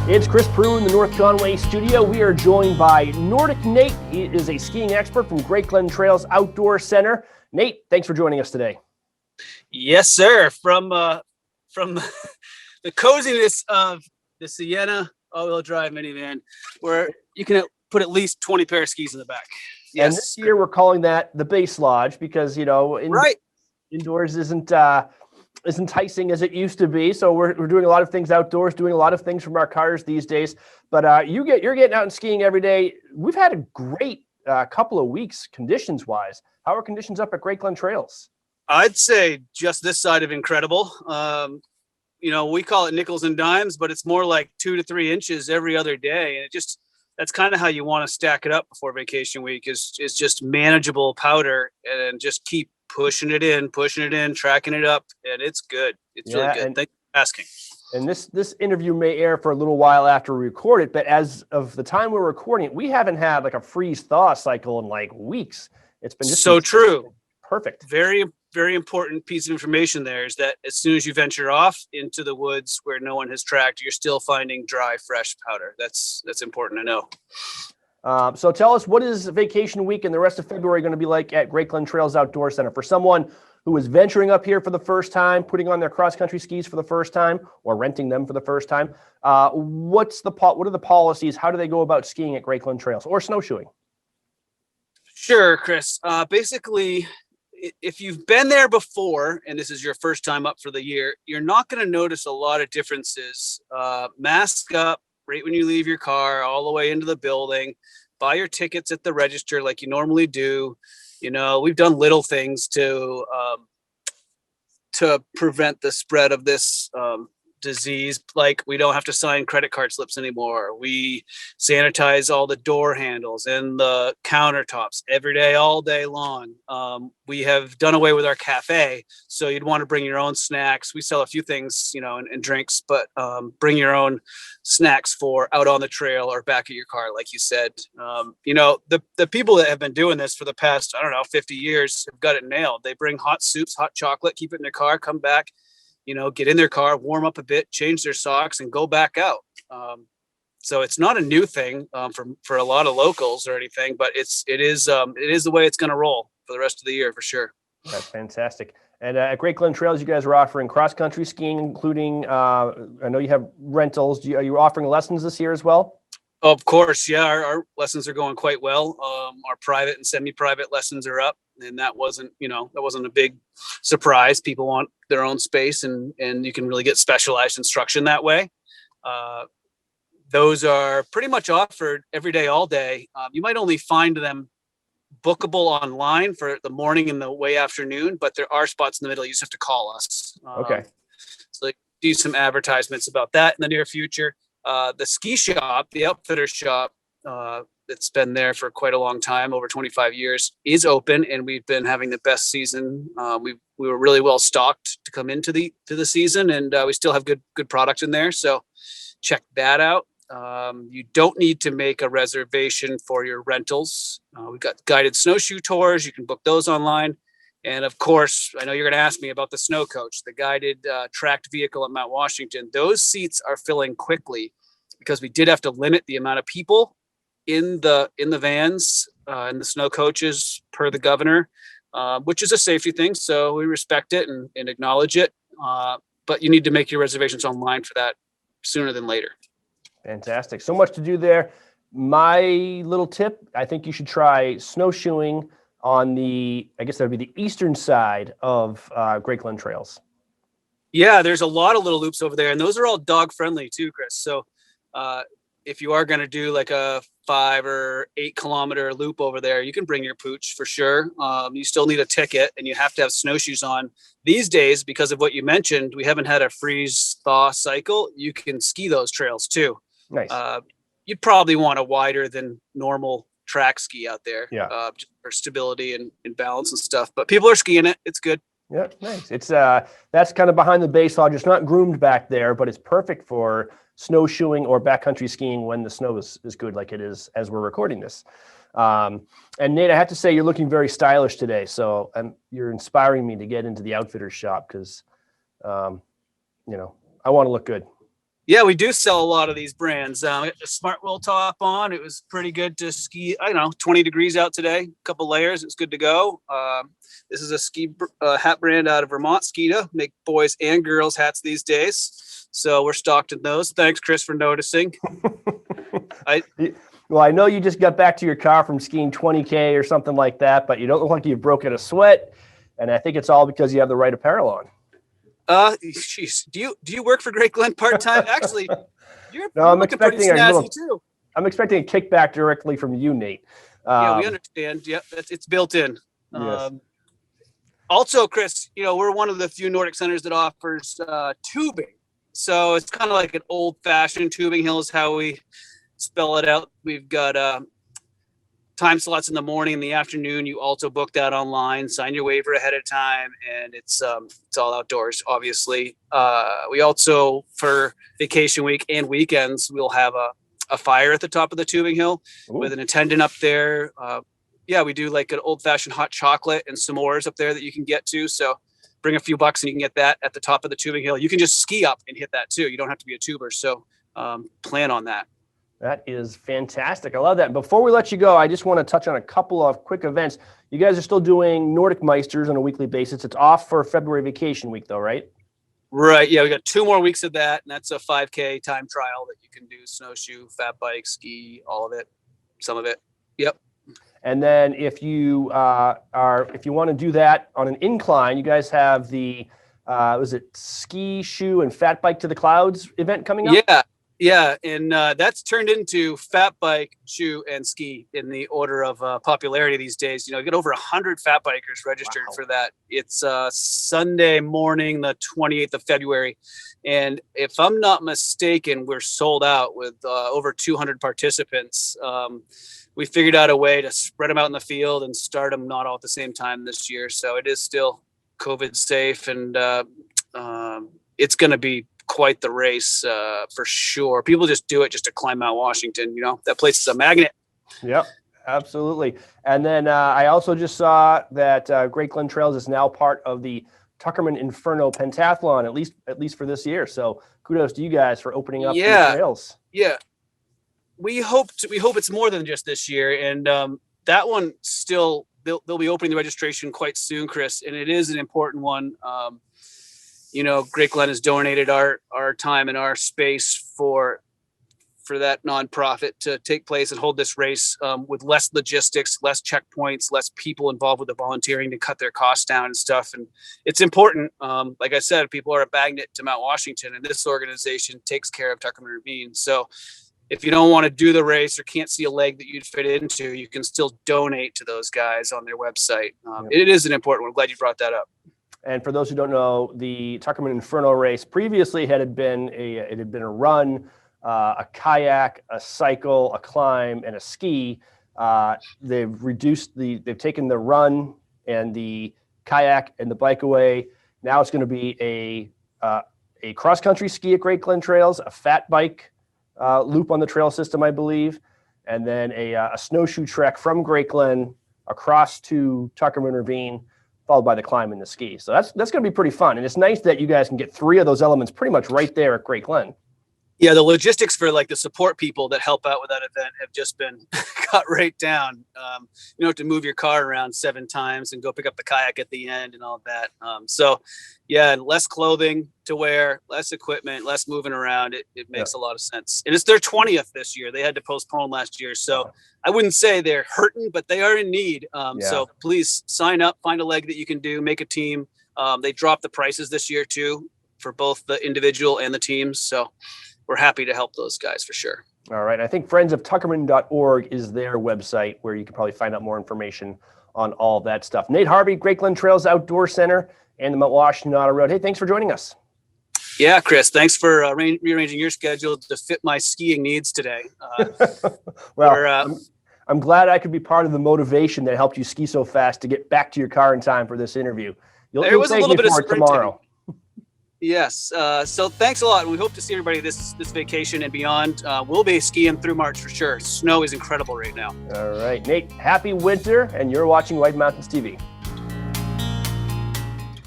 It's Chris Prue in the North Conway studio. We are joined by Nordic Nate. He is a skiing expert from Great Glen Trails Outdoor Center. Nate, thanks for joining us today. Yes, sir. From the coziness of the Sienna all-wheel drive minivan, where you can put at least 20 pair of skis in the back. Yes. And this year we're calling that the Base Lodge because, indoors isn't as enticing as it used to be. So we're doing a lot of things outdoors, doing a lot of things from our cars these days. But you're getting out and skiing every day. We've had a great couple of weeks conditions-wise. How are conditions up at Great Glen Trails? I'd say just this side of incredible. We call it nickels and dimes, but it's more like 2 to 3 inches every other day. And that's kind of how you want to stack it up before vacation week is just manageable powder and just keep pushing it in, tracking it up. And it's good. It's really good. Thanks for asking. And this interview may air for a little while after we record it, but as of the time we're recording it, we haven't had like a freeze thaw cycle in like weeks. It's been just so true. Perfect. Very, very important piece of information there is that as soon as you venture off into the woods where no one has tracked, you're still finding dry, fresh powder. That's important to know. So tell us, what is vacation week and the rest of February going to be like at Great Glen Trails Outdoor Center for someone who is venturing up here for the first time, putting on their cross-country skis for the first time, or renting them for the first time? What are the policies? How do they go about skiing at Great Glen Trails or snowshoeing? Sure, Chris. Basically, if you've been there before and this is your first time up for the year, you're not going to notice a lot of differences. Mask up right when you leave your car all the way into the building. Buy your tickets at the register like you normally do. We've done little things to prevent the spread of this disease. Like we don't have to sign credit card slips anymore. We sanitize all the door handles and the countertops every day, all day long. We have done away with our cafe. So you'd want to bring your own snacks. We sell a few things, and drinks, but bring your own snacks for out on the trail or back at your car. Like you said, the people that have been doing this for the past, 50 years have got it nailed. They bring hot soups, hot chocolate, keep it in their car, come back, get in their car, warm up a bit, change their socks, and go back out. So it's not a new thing for a lot of locals or anything, but it is the way it's going to roll for the rest of the year for sure. That's fantastic. And at Great Glen Trails, you guys are offering cross-country skiing, including, I know you have rentals. Are you offering lessons this year as well? Of course, yeah. Our lessons are going quite well. Our private and semi-private lessons are up, and that wasn't a big surprise. People want their own space, and you can really get specialized instruction that way. Those are pretty much offered every day, all day. You might only find them bookable online for the morning and the way afternoon, but there are spots in the middle. You just have to call us. Okay. So do some advertisements about that in the near future. The ski shop, the outfitter shop, that's been there for quite a long time, over 25 years, is open, and we've been having the best season. We were really well stocked to come into the season, and we still have good product in there. So check that out. You don't need to make a reservation for your rentals. We've got guided snowshoe tours. You can book those online. And of course, I know you're going to ask me about the snow coach, the guided tracked vehicle at Mount Washington. Those seats are filling quickly because we did have to limit the amount of people in the vans and the snow coaches per the governor, which is a safety thing. So we respect it and acknowledge it. But you need to make your reservations online for that sooner than later. Fantastic. So much to do there. My little tip, I think you should try snowshoeing on I guess that would be the eastern side of Great Glen Trails. Yeah, there's a lot of little loops over there, and those are all dog friendly too, Chris. So if you are going to do like a 5 or 8 kilometer loop over there, you can bring your pooch for sure. You still need a ticket, and you have to have snowshoes on. These days, because of what you mentioned, we haven't had a freeze thaw cycle. You can ski those trails too. Nice. You'd probably want a wider than normal track ski out there, for stability and balance and stuff. But people are skiing it. It's good. Yeah, nice. It's that's kind of behind the Base Lodge. It's not groomed back there, but it's perfect for snowshoeing or backcountry skiing when the snow is good, like it is as we're recording this. And Nate, I have to say you're looking very stylish today. So you're inspiring me to get into the outfitter's shop because, I want to look good. Yeah, we do sell a lot of these brands. We got the Smart Will top on. It was pretty good to ski. I don't know, 20 degrees out today. A couple layers. It's good to go. This is a ski hat brand out of Vermont, Skeeta. Make boys and girls hats these days. So we're stocked in those. Thanks, Chris, for noticing. Well, I know you just got back to your car from skiing 20K or something like that, but you don't look like you've broken a sweat. And I think it's all because you have the right apparel on. Jeez, do you work for Great Glen part-time? Actually, you're I'm looking pretty snazzy too. I'm expecting a kickback directly from you, Nate. Yeah, we understand. Yeah, it's built in. Yes. Also, Chris, we're one of the few Nordic centers that offers tubing. So it's kind of like an old-fashioned tubing hill is how we spell it out. We've got time slots in the morning and the afternoon. You also book that online, sign your waiver ahead of time, and it's all outdoors, obviously. We also, for vacation week and weekends, we'll have a fire at the top of the tubing hill. Ooh. With an attendant up there. We do like an old-fashioned hot chocolate and s'mores up there that you can get to. So bring a few bucks and you can get that at the top of the tubing hill. You can just ski up and hit that too. You don't have to be a tuber. So plan on that. That is fantastic. I love that. Before we let you go, I just want to touch on a couple of quick events. You guys are still doing Nordic Meisters on a weekly basis. It's off for February vacation week, though, right? Right. Yeah, we got 2 more weeks of that, and that's a 5K time trial that you can do: snowshoe, fat bike, ski, all of it, some of it. Yep. And then if you want to do that on an incline, you guys have the was it ski, shoe, and fat bike to the clouds event coming up? Yeah, and that's turned into fat bike, shoe, and ski in the order of popularity these days. You get over 100 fat bikers registered for that. It's Sunday morning, the 28th of February. And if I'm not mistaken, we're sold out with over 200 participants. We figured out a way to spread them out in the field and start them not all at the same time this year. So it is still COVID safe, and it's going to be quite the race for sure. People just do it just to climb Mount Washington. That place is a magnet. Yep, absolutely. And then I also just saw that Great Glen Trails is now part of the Tuckerman Inferno pentathlon, at least for this year. So kudos to you guys for opening up the trails. Yeah, we hope it's more than just this year, and that one still they'll be opening the registration quite soon, Chris, and it is an important one. Great Glen has donated our time and our space for that nonprofit to take place and hold this race with less logistics, less checkpoints, less people involved with the volunteering to cut their costs down and stuff. And it's important. Like I said, people are a magnet to Mount Washington, and this organization takes care of Tuckerman Ravine. So if you don't want to do the race or can't see a leg that you'd fit into, you can still donate to those guys on their website. It is an important one. I'm glad you brought that up. And for those who don't know, the Tuckerman Inferno race previously it had been a run, a kayak, a cycle, a climb, and a ski. They've taken the run and the kayak and the bike away. Now it's going to be a cross country ski at Great Glen Trails, a fat bike loop on the trail system, I believe, and then a snowshoe trek from Great Glen across to Tuckerman Ravine, followed by the climb and the ski. So that's going to be pretty fun. And it's nice that you guys can get 3 of those elements pretty much right there at Great Glen. Yeah, the logistics for like the support people that help out with that event have just been cut right down. You don't have to move your car around 7 times and go pick up the kayak at the end and all that. And less clothing to wear, less equipment, less moving around. It makes a lot of sense. And it's their 20th this year. They had to postpone last year. So I wouldn't say they're hurting, but they are in need. So please sign up, find a leg that you can do, make a team. They dropped the prices this year too for both the individual and the teams. So we're happy to help those guys for sure. All right. I think friendsoftuckerman.org is their website where you can probably find out more information on all that stuff. Nate Harvey, Great Glen Trails Outdoor Center and the Mount Washington Auto Road. Hey, thanks for joining us. Yeah, Chris, thanks for rearranging your schedule to fit my skiing needs today. I'm glad I could be part of the motivation that helped you ski so fast to get back to your car in time for this interview. There was a little bit of sprinting tomorrow. Yes. So thanks a lot. And we hope to see everybody this vacation and beyond. We'll be skiing through March for sure. Snow is incredible right now. All right, Nate, happy winter. And you're watching White Mountains TV.